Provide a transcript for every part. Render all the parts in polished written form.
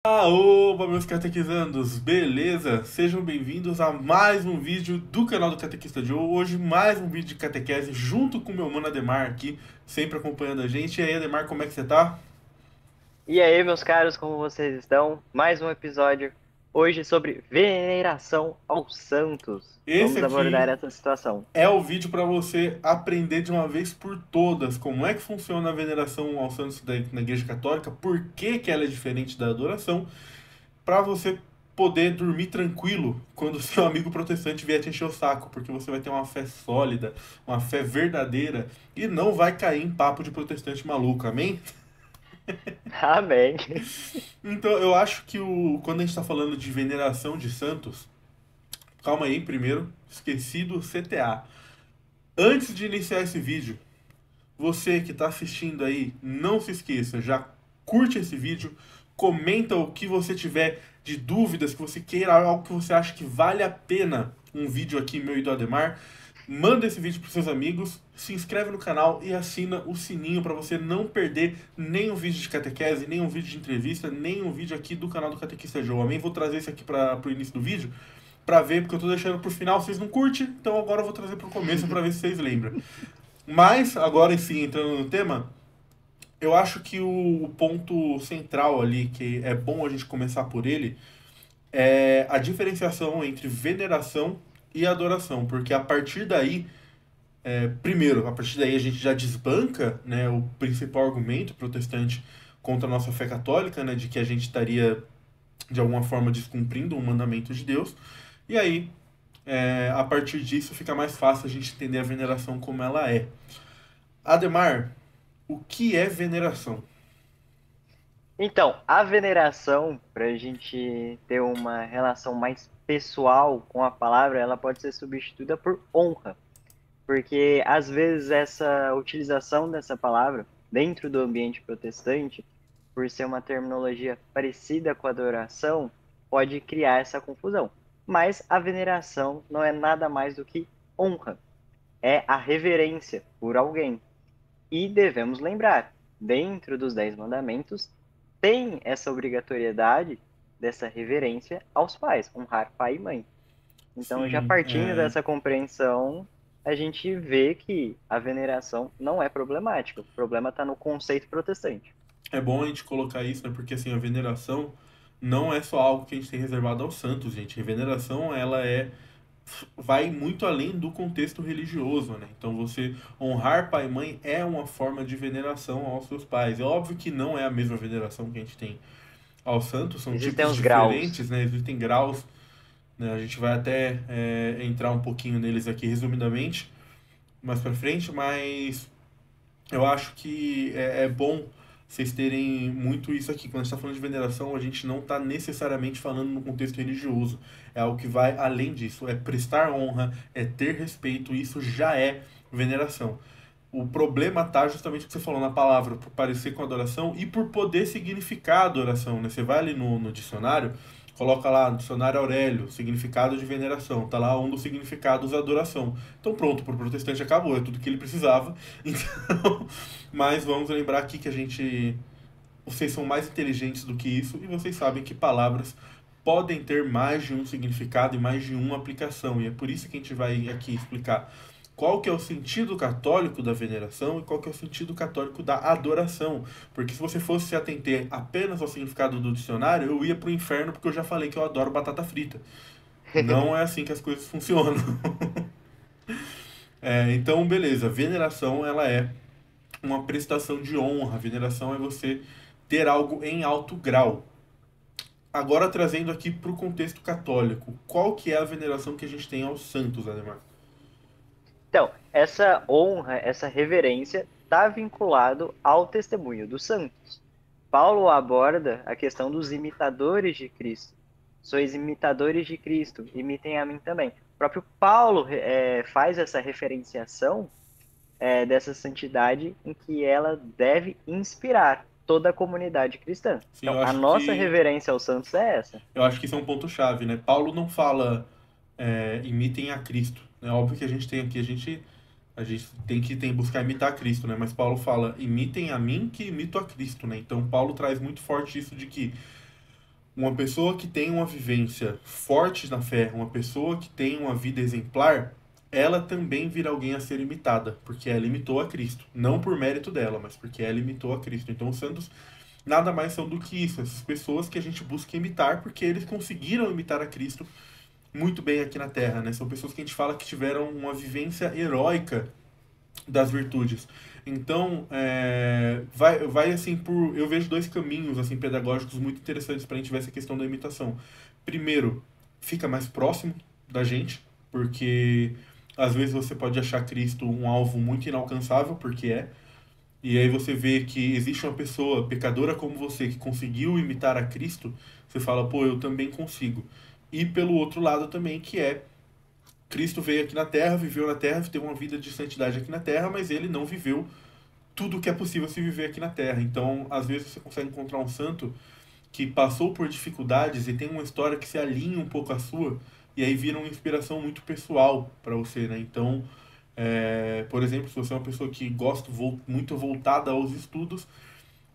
Oba, meus catequizandos, beleza? Sejam bem-vindos a mais um vídeo do canal do Catequista Joe. Hoje, mais um vídeo de catequese junto com o meu mano Ademar aqui, sempre acompanhando a gente. E aí, Ademar, como é que você tá? E aí, meus caros, como vocês estão? Mais um episódio hoje sobre veneração aos santos. Esse Vamos abordar aqui essa situação. é o vídeo para você aprender de uma vez por todas como é que funciona a veneração aos santos na Igreja Católica, por que que ela é diferente da adoração, para você poder dormir tranquilo quando seu amigo protestante vier te encher o saco, porque você vai ter uma fé sólida, uma fé verdadeira e não vai cair em papo de protestante maluco, amém? Amém. Então eu acho que quando a gente está falando de veneração de santos, calma aí, primeiro, esqueci do CTA. Antes de iniciar esse vídeo, você que está assistindo aí, não se esqueça, já curte esse vídeo, comenta o que você tiver de dúvidas, que você queira, algo que você acha que vale a pena um vídeo aqui meu e do Ademar. Manda esse vídeo para seus amigos, se inscreve no canal e assina o sininho para você não perder nenhum vídeo de catequese, nenhum vídeo de entrevista, nenhum vídeo aqui do canal do Catequista Joe. Amém? Vou trazer isso aqui para o início do vídeo para ver, porque eu tô deixando pro final, vocês não curtem, então agora eu vou trazer pro começo para ver se vocês lembram. Mas, agora em si, entrando no tema, eu acho que o ponto central ali, que é bom a gente começar por ele, é a diferenciação entre veneração e adoração, porque a partir daí, primeiro, a partir daí a gente já desbanca, né, o principal argumento protestante contra a nossa fé católica, né, de que a gente estaria de alguma forma descumprindo um mandamento de Deus, e aí, a partir disso, fica mais fácil a gente entender a veneração como ela é. Ademar, o que é veneração? Então, a veneração, para a gente ter uma relação mais pessoal com a palavra, ela pode ser substituída por honra, porque às vezes essa utilização dessa palavra dentro do ambiente protestante, por ser uma terminologia parecida com a adoração, pode criar essa confusão. Mas a veneração não é nada mais do que honra, é a reverência por alguém. E devemos lembrar, dentro dos 10 mandamentos, tem essa obrigatoriedade dessa reverência aos pais, honrar pai e mãe. Então, já Sim, partindo dessa compreensão, a gente vê que a veneração não é problemática. O problema está no conceito protestante. é bom a gente colocar isso, né? Porque assim, a veneração não é só algo que a gente tem reservado aos santos, gente. A veneração, ela vai muito além do contexto religioso, né? Então você honrar pai e mãe é uma forma de veneração aos seus pais. É óbvio que não é a mesma veneração que a gente tem aos santos, são Existem tipos os graus. diferentes, né? Existem graus, né? A gente vai até entrar um pouquinho neles aqui resumidamente mais pra frente, mas eu acho que é bom vocês terem muito isso aqui. Quando a gente está falando de veneração, a gente não está necessariamente falando no contexto religioso. É algo que vai além disso. É prestar honra, é ter respeito. Isso já é veneração. O problema tá justamente o que você falou na palavra, por parecer com adoração e por poder significar adoração, né? Você vai ali no dicionário, coloca lá, dicionário Aurélio, significado de veneração. Tá lá um dos significados adoração. Então pronto, pro protestante acabou, é tudo que ele precisava. Então, mas vamos lembrar aqui que vocês são mais inteligentes do que isso e vocês sabem que palavras podem ter mais de um significado e mais de uma aplicação. E é por isso que a gente vai aqui explicar qual que é o sentido católico da veneração e qual que é o sentido católico da adoração. Porque se você fosse se atentar apenas ao significado do dicionário, eu ia pro inferno porque eu já falei que eu adoro batata frita. Não é assim que as coisas funcionam. Então, beleza, veneração ela é uma prestação de honra. Veneração é você ter algo em alto grau. Agora trazendo aqui para o contexto católico, qual que é a veneração que a gente tem aos santos, Ademar? Então, essa honra, essa reverência está vinculado ao testemunho dos santos. Paulo aborda a questão dos imitadores de Cristo. Sois imitadores de Cristo, imitem a mim também. O próprio Paulo faz essa referenciação dessa santidade em que ela deve inspirar toda a comunidade cristã. Sim, Então, a nossa reverência aos santos é essa. eu acho que isso é um ponto chave, né? Paulo não fala imitem a Cristo. É óbvio que a gente tem aqui, a gente tem buscar imitar a Cristo, né? Mas Paulo fala imitem a mim que imito a Cristo, né? Então Paulo traz muito forte isso de que uma pessoa que tem uma vivência forte na fé, uma pessoa que tem uma vida exemplar, ela também vira alguém a ser imitada, porque ela imitou a Cristo. Não por mérito dela, mas porque ela imitou a Cristo. Então os santos nada mais são do que isso, essas pessoas que a gente busca imitar, porque eles conseguiram imitar a Cristo muito bem aqui na Terra, né? São pessoas que a gente fala que tiveram uma vivência heróica das virtudes. Então, vai assim por. Eu vejo dois caminhos assim pedagógicos muito interessantes para a gente ver essa questão da imitação. Primeiro, fica mais próximo da gente, porque às vezes você pode achar Cristo um alvo muito inalcançável, porque é. E aí você vê que existe uma pessoa pecadora como você que conseguiu imitar a Cristo, você fala, pô, eu também consigo. E pelo outro lado também, que é Cristo veio aqui na Terra, viveu na Terra, teve uma vida de santidade aqui na Terra, mas ele não viveu tudo o que é possível se viver aqui na Terra. Então, às vezes você consegue encontrar um santo que passou por dificuldades e tem uma história que se alinha um pouco à sua, e aí vira uma inspiração muito pessoal para você, né? Então, por exemplo, se você é uma pessoa que gosta muito voltada aos estudos,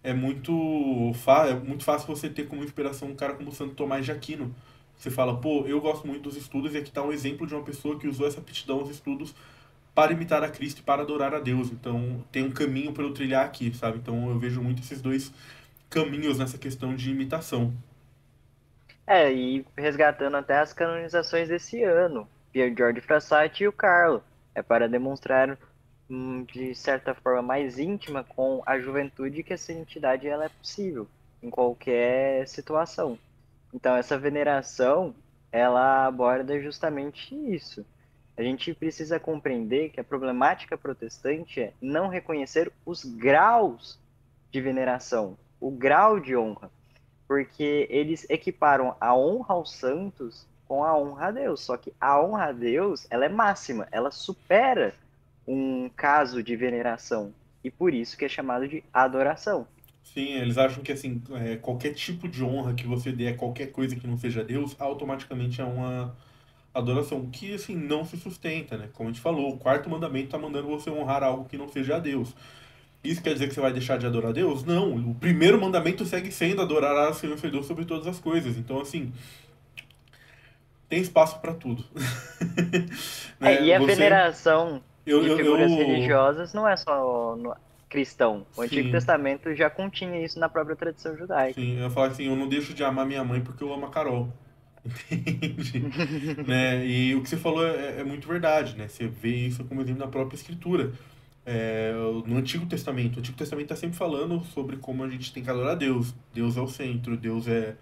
é muito fácil você ter como inspiração um cara como Santo Tomás de Aquino. Você fala, pô, eu gosto muito dos estudos e aqui está um exemplo de uma pessoa que usou essa aptidão aos estudos para imitar a Cristo e para adorar a Deus. Então, tem um caminho para eu trilhar aqui, sabe? Então, eu vejo muito esses dois caminhos nessa questão de imitação. E resgatando até as canonizações desse ano, Pier Giorgio Frassati e o Carlo, é para demonstrar de certa forma mais íntima com a juventude que essa entidade ela é possível em qualquer situação. Então essa veneração ela aborda justamente isso. A gente precisa compreender que a problemática protestante é não reconhecer os graus de veneração, o grau de honra, porque eles equiparam a honra aos santos com a honra a Deus. Só que a honra a Deus, ela é máxima, ela supera um caso de veneração. E por isso que é chamado de adoração. Sim, eles acham que assim, qualquer tipo de honra que você dê a qualquer coisa que não seja Deus, automaticamente é uma adoração, que assim não se sustenta, né? Como a gente falou, o quarto mandamento está mandando você honrar algo que não seja a Deus. Isso quer dizer que você vai deixar de adorar a Deus? Não, o primeiro mandamento segue sendo adorar a Senhor seu Deus sobre todas as coisas. Então, assim, tem espaço para tudo. Né? E a veneração Eu, de eu, figuras eu, religiosas não é só no cristão. O Antigo sim, Testamento já continha isso na própria tradição judaica. sim, eu falo assim, eu não deixo de amar minha mãe porque eu amo a Carol. Entende? Né? E o que você falou é muito verdade, né? Você vê isso como exemplo na própria Escritura. No Antigo Testamento. O Antigo Testamento está sempre falando sobre como a gente tem que adorar a Deus. Deus é o centro, Deus é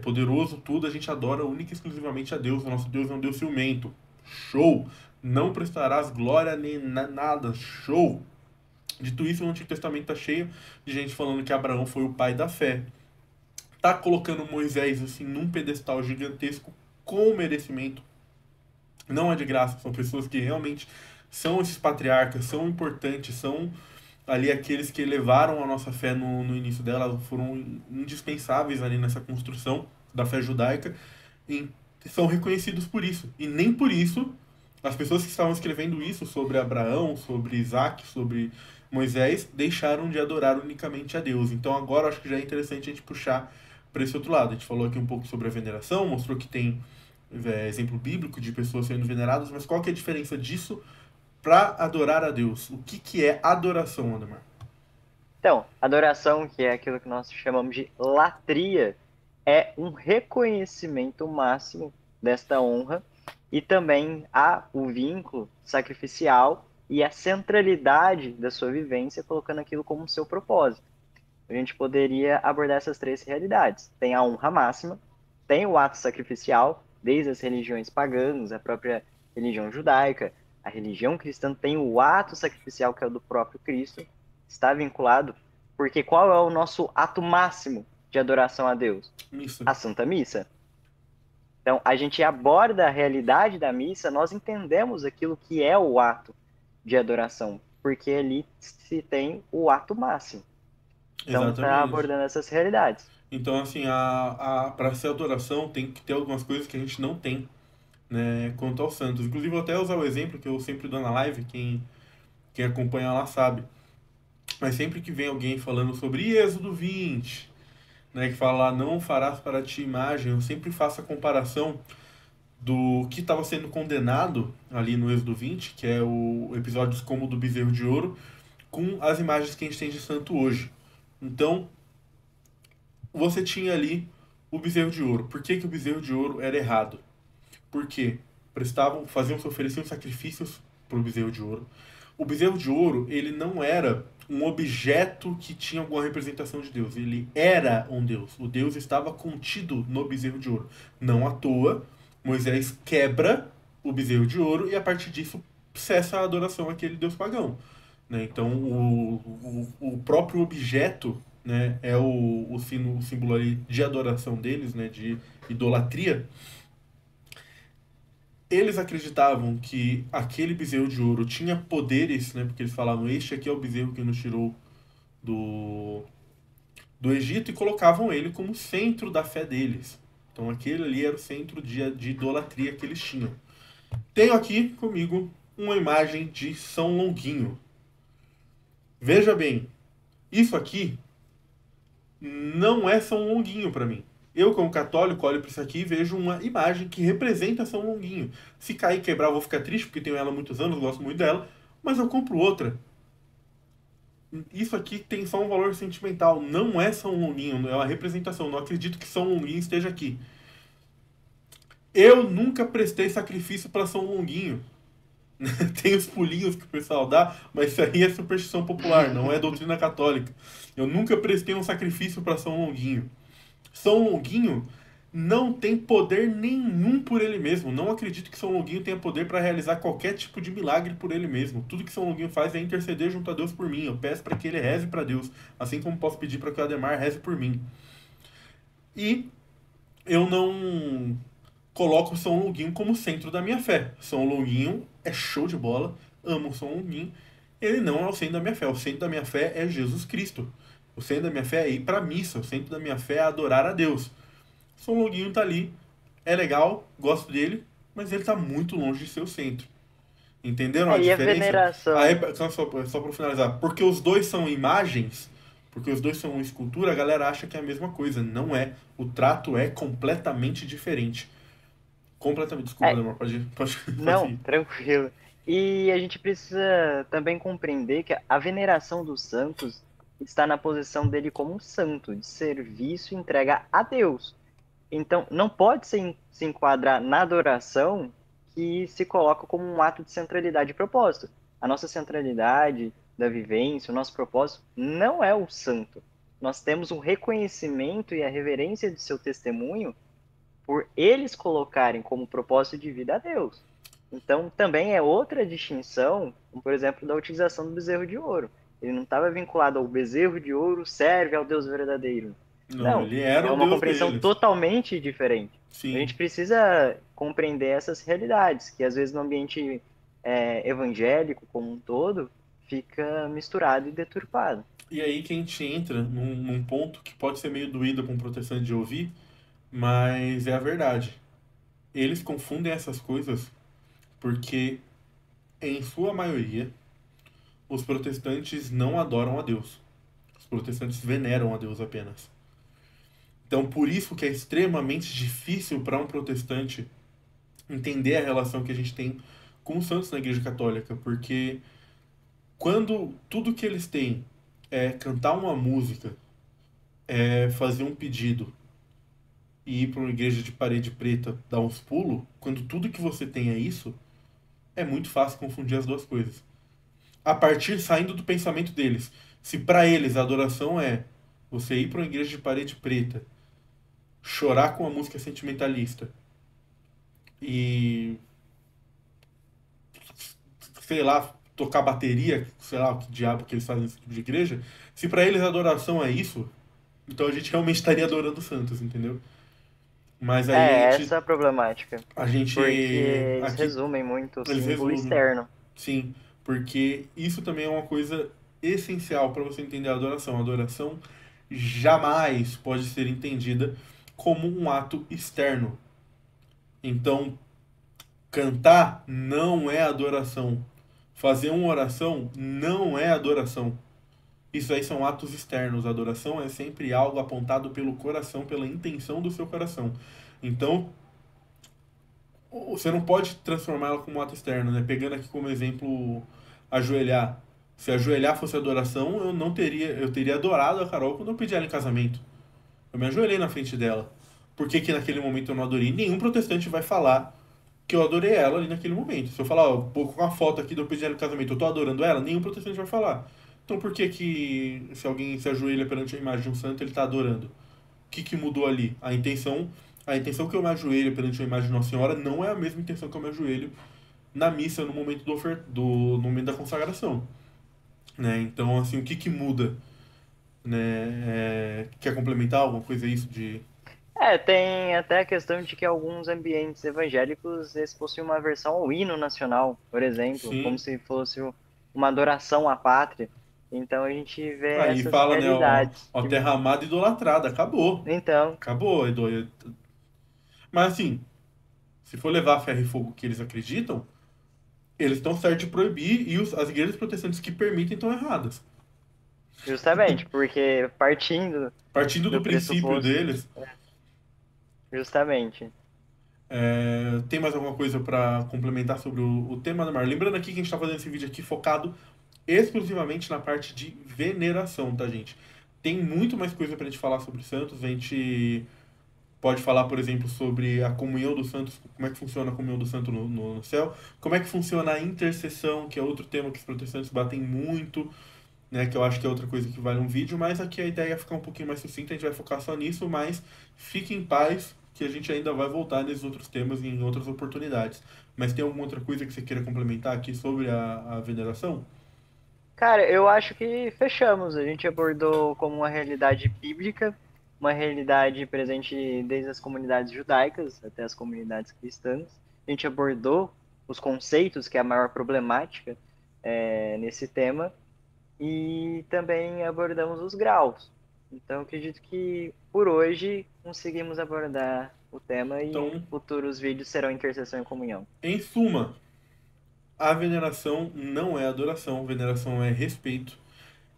poderoso, tudo a gente adora única e exclusivamente a Deus. O nosso Deus é um Deus ciumento. Show! Não prestarás glória nem nada. Show! Dito isso, o Antigo Testamento está cheio de gente falando que Abraão foi o pai da fé. Tá colocando Moisés assim num pedestal gigantesco com merecimento. Não é de graça, são pessoas que realmente são esses patriarcas, são importantes, são ali aqueles que levaram a nossa fé no início dela, foram indispensáveis ali nessa construção da fé judaica e são reconhecidos por isso. E nem por isso as pessoas que estavam escrevendo isso sobre Abraão, sobre Isaac, sobre Moisés, deixaram de adorar unicamente a Deus. Então agora acho que já é interessante a gente puxar para esse outro lado. A gente falou aqui um pouco sobre a veneração, mostrou que tem exemplo bíblico de pessoas sendo veneradas, mas qual que é a diferença disso para adorar a Deus? O que, que é adoração, Ademar? Então, adoração, que é aquilo que nós chamamos de latria, é um reconhecimento máximo desta honra e também há o vínculo sacrificial e a centralidade da sua vivência, colocando aquilo como seu propósito. A gente poderia abordar essas três realidades. Tem a honra máxima, tem o ato sacrificial, desde as religiões pagãs, a própria religião judaica, a religião cristã tem o ato sacrificial, que é o do próprio Cristo, está vinculado, porque qual é o nosso ato máximo de adoração a Deus? Isso. A Santa Missa. Então, a gente aborda a realidade da missa, nós entendemos aquilo que é o ato de adoração, porque ali se tem o ato máximo. Então, está Exatamente. abordando essas realidades. Então, assim, para ser adoração tem que ter algumas coisas que a gente não tem, né, quanto aos santos. Inclusive, eu vou até usar o exemplo que eu sempre dou na live, quem acompanha lá sabe. Mas sempre que vem alguém falando sobre Êxodo 20, né, que fala lá, não farás para ti imagem, eu sempre faço a comparação do que estava sendo condenado ali no Êxodo 20, que é o episódios como o do bezerro de ouro, com as imagens que a gente tem de santo hoje. Então, você tinha ali o bezerro de ouro. Por que, que o bezerro de ouro era errado? Porque ofereciam sacrifícios para o bezerro de ouro. O bezerro de ouro, ele não era um objeto que tinha alguma representação de Deus. Ele era um Deus. O Deus estava contido no bezerro de ouro. Não à toa, Moisés quebra o bezerro de ouro e a partir disso cessa a adoração àquele Deus pagão. Né? Então, o próprio objeto, né, é o símbolo ali de adoração deles, né, de idolatria. Eles acreditavam que aquele bezerro de ouro tinha poderes, né, porque eles falavam, este aqui é o bezerro que nos tirou do, do Egito, e colocavam ele como centro da fé deles. Então aquele ali era o centro de idolatria que eles tinham. Tenho aqui comigo uma imagem de São Longuinho. Veja bem, isso aqui não é São Longuinho para mim. Eu, como católico, olho para isso aqui e vejo uma imagem que representa São Longuinho. Se cair e quebrar, eu vou ficar triste, porque tenho ela há muitos anos, gosto muito dela, mas eu compro outra. Isso aqui tem só um valor sentimental, não é São Longuinho, é uma representação. Não acredito que São Longuinho esteja aqui. Eu nunca prestei sacrifício para São Longuinho. Tem os pulinhos que o pessoal dá, mas isso aí é superstição popular, não é doutrina católica. Eu nunca prestei um sacrifício para São Longuinho. São Longuinho não tem poder nenhum por ele mesmo. Não acredito que São Longuinho tenha poder para realizar qualquer tipo de milagre por ele mesmo. Tudo que São Longuinho faz é interceder junto a Deus por mim. Eu peço para que ele reze para Deus, assim como posso pedir para que o Ademar reze por mim. E eu não coloco São Longuinho como centro da minha fé. São Longuinho é show de bola, amo São Longuinho. Ele não é o centro da minha fé. O centro da minha fé é Jesus Cristo. O centro da minha fé é ir para a missa. O centro da minha fé é adorar a Deus. São Longuinho tá ali, é legal, gosto dele, mas ele tá muito longe de ser o centro. Entenderam a É, e a diferença? Aí, veneração? só para finalizar, porque os dois são imagens, porque os dois são uma escultura, a galera acha que é a mesma coisa. Não é. O trato é completamente diferente. Completamente. Desculpa, É, Demar, pode não, ir. tranquilo. E a gente precisa também compreender que a veneração dos santos está na posição dele como um santo, de serviço e entrega a Deus. Então, não pode se enquadrar na adoração que se coloca como um ato de centralidade e propósito. A nossa centralidade da vivência, o nosso propósito, não é o santo. Nós temos um reconhecimento e a reverência de seu testemunho por eles colocarem como propósito de vida a Deus. Então, também é outra distinção, como, por exemplo, da utilização do bezerro de ouro. Ele não estava vinculado ao bezerro de ouro serve ao Deus verdadeiro. Não, Não, ele era é o uma deus compreensão deles. totalmente diferente. A Sim. gente precisa compreender essas realidades, que às vezes no ambiente evangélico como um todo, fica misturado e deturpado. E aí que a gente entra num ponto que pode ser meio doído para um protestante de ouvir, mas é a verdade. Eles confundem essas coisas porque, em sua maioria, os protestantes não adoram a Deus. Os protestantes veneram a Deus apenas. Então, por isso que é extremamente difícil para um protestante entender a relação que a gente tem com os santos na Igreja Católica, porque quando tudo que eles têm é cantar uma música, é fazer um pedido e ir para uma igreja de parede preta dar uns pulos, quando tudo que você tem é isso, é muito fácil confundir as duas coisas. A partir saindo do pensamento deles. Se para eles a adoração é você ir para uma igreja de parede preta, chorar com a música sentimentalista e, sei lá, tocar bateria, sei lá o que diabo que eles fazem nesse tipo de igreja, se para eles a adoração é isso, então a gente realmente estaria adorando santos, entendeu? Mas aí É, essa é a problemática, a gente porque eles aqui resumem muito o eles símbolo resumem. externo. Sim, porque isso também é uma coisa essencial para você entender a adoração. A adoração jamais pode ser entendida como um ato externo. Então, cantar não é adoração. Fazer uma oração não é adoração. Isso aí são atos externos. A adoração é sempre algo apontado pelo coração, pela intenção do seu coração. Então, você não pode transformá-la como um ato externo, né? Pegando aqui como exemplo ajoelhar. Se ajoelhar fosse adoração, eu teria adorado a Carol quando eu pedi ela em casamento. Eu me ajoelhei na frente dela. Por que que naquele momento eu não adorei? Nenhum protestante vai falar que eu adorei ela ali naquele momento. Se eu falar, ó, pô, com uma foto aqui de eu pedir ela em casamento, eu tô adorando ela, nenhum protestante vai falar. Então por que que se alguém se ajoelha perante a imagem de um santo, ele tá adorando? O que que mudou ali? A intenção que eu me ajoelho perante a imagem de Nossa Senhora não é a mesma intenção que eu me ajoelho na missa no momento no momento da consagração, né? Então assim, o que que muda, né? Quer complementar alguma coisa isso de Tem até a questão de que alguns ambientes evangélicos eles possuem uma versão ao hino nacional, por exemplo, como sim. se fosse uma adoração à pátria. Então a gente vê Aí essas fala, né, realidades. ó, terra amada idolatrada, acabou. Então, Acabou, Edu. Mas assim, se for levar a ferro e fogo que eles acreditam, eles estão certos de proibir e as igrejas protestantes que permitem estão erradas. justamente, porque partindo Partindo do do princípio pressuposto, deles, justamente. tem mais alguma coisa para complementar sobre o tema, Neymar? Lembrando aqui que a gente está fazendo esse vídeo aqui focado exclusivamente na parte de veneração, tá, gente? Tem muito mais coisa pra gente falar sobre santos. A gente pode falar, por exemplo, sobre a comunhão dos santos, como é que funciona a comunhão do santo no céu, como é que funciona a intercessão, que é outro tema que os protestantes batem muito, né, que eu acho que é outra coisa que vale um vídeo, mas aqui a ideia é ficar um pouquinho mais sucinta, a gente vai focar só nisso, mas fique em paz, que a gente ainda vai voltar nesses outros temas em outras oportunidades. Mas tem alguma outra coisa que você queira complementar aqui sobre a veneração? Cara, eu acho que fechamos. A gente abordou como uma realidade bíblica, uma realidade presente desde as comunidades judaicas até as comunidades cristãs. A gente abordou os conceitos, que é a maior problemática nesse tema, e também abordamos os graus. Então, eu acredito que por hoje conseguimos abordar o tema e Então, futuros vídeos serão intercessão e comunhão. em suma, a veneração não é adoração, veneração é respeito.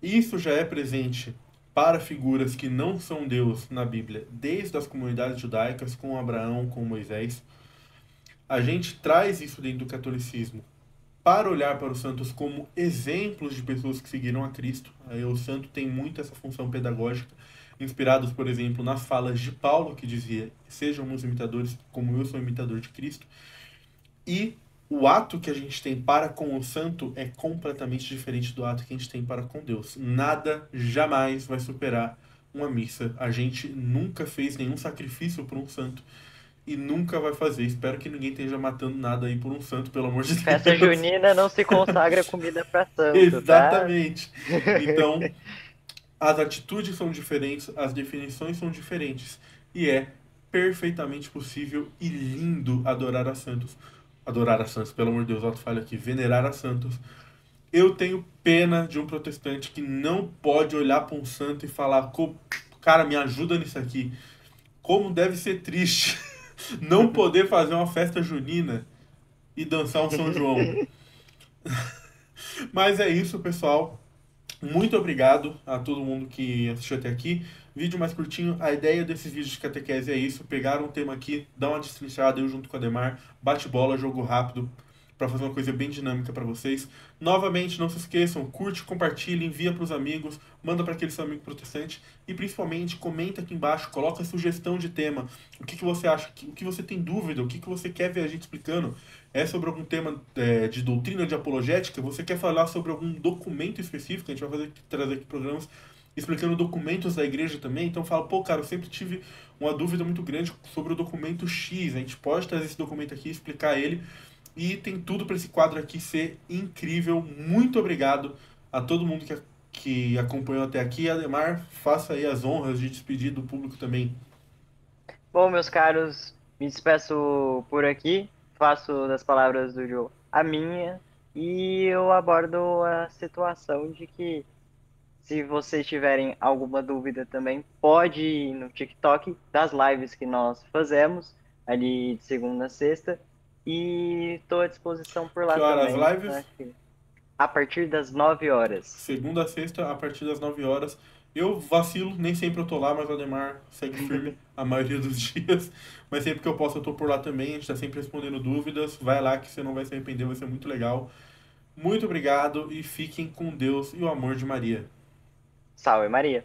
Isso já é presente para figuras que não são Deus na Bíblia, desde as comunidades judaicas, com Abraão, com Moisés. A gente traz isso dentro do catolicismo para olhar para os santos como exemplos de pessoas que seguiram a Cristo. Aí o santo tem muito essa função pedagógica, inspirados, por exemplo, nas falas de Paulo, que dizia: sejam meus imitadores, como eu sou imitador de Cristo. E o ato que a gente tem para com o santo é completamente diferente do ato que a gente tem para com Deus. Nada jamais vai superar uma missa. A gente nunca fez nenhum sacrifício por um santo e nunca vai fazer. Espero que ninguém esteja matando nada aí por um santo, pelo amor de Festa Deus. junina não se consagra comida para santo, tá? Exatamente. Então, as atitudes são diferentes, as definições são diferentes. E é perfeitamente possível e lindo adorar a santos. Adorar a santos, pelo amor de Deus, alto falha aqui. Venerar a santos. Eu tenho pena de um protestante que não pode olhar para um santo e falar: cara, me ajuda nisso aqui. Como deve ser triste não poder fazer uma festa junina e dançar um São João. Mas é isso, pessoal. Muito obrigado a todo mundo que assistiu até aqui. Vídeo mais curtinho. A ideia desses vídeos de catequese é isso: pegar um tema aqui, dar uma destrinchada eu junto com a Demar, bate bola, jogo rápido, para fazer uma coisa bem dinâmica para vocês. Novamente, não se esqueçam, curte, compartilha, envia para os amigos, manda para aquele seu amigo protestante e principalmente comenta aqui embaixo, coloca sugestão de tema. O que você acha, o que você tem dúvida, o que você quer ver a gente explicando. É sobre algum tema de doutrina, de apologética? Você quer falar sobre algum documento específico? A gente vai trazer aqui programas explicando documentos da igreja também. Então fala: pô, cara, eu sempre tive uma dúvida muito grande sobre o documento X. A gente pode trazer esse documento aqui, explicar ele. E tem tudo para esse quadro aqui ser incrível. Muito obrigado a todo mundo que acompanhou até aqui. Ademar, faça aí as honras de despedir do público também. Bom, meus caros, me despeço por aqui, faço das palavras do Joe a minha e eu abordo a situação de que se vocês tiverem alguma dúvida também, pode ir no TikTok das lives que nós fazemos, ali de segunda a sexta, e estou à disposição por Que lá horas também. lives? Tá? a partir das 9 horas. Segunda a sexta, a partir das 9 horas. Eu vacilo, nem sempre eu tô lá, mas o Ademar segue firme a maioria dos dias. Mas sempre que eu posso, eu tô por lá também. A gente tá sempre respondendo dúvidas. Vai lá que você não vai se arrepender, vai ser muito legal. Muito obrigado e fiquem com Deus e o amor de Maria. Salve Maria.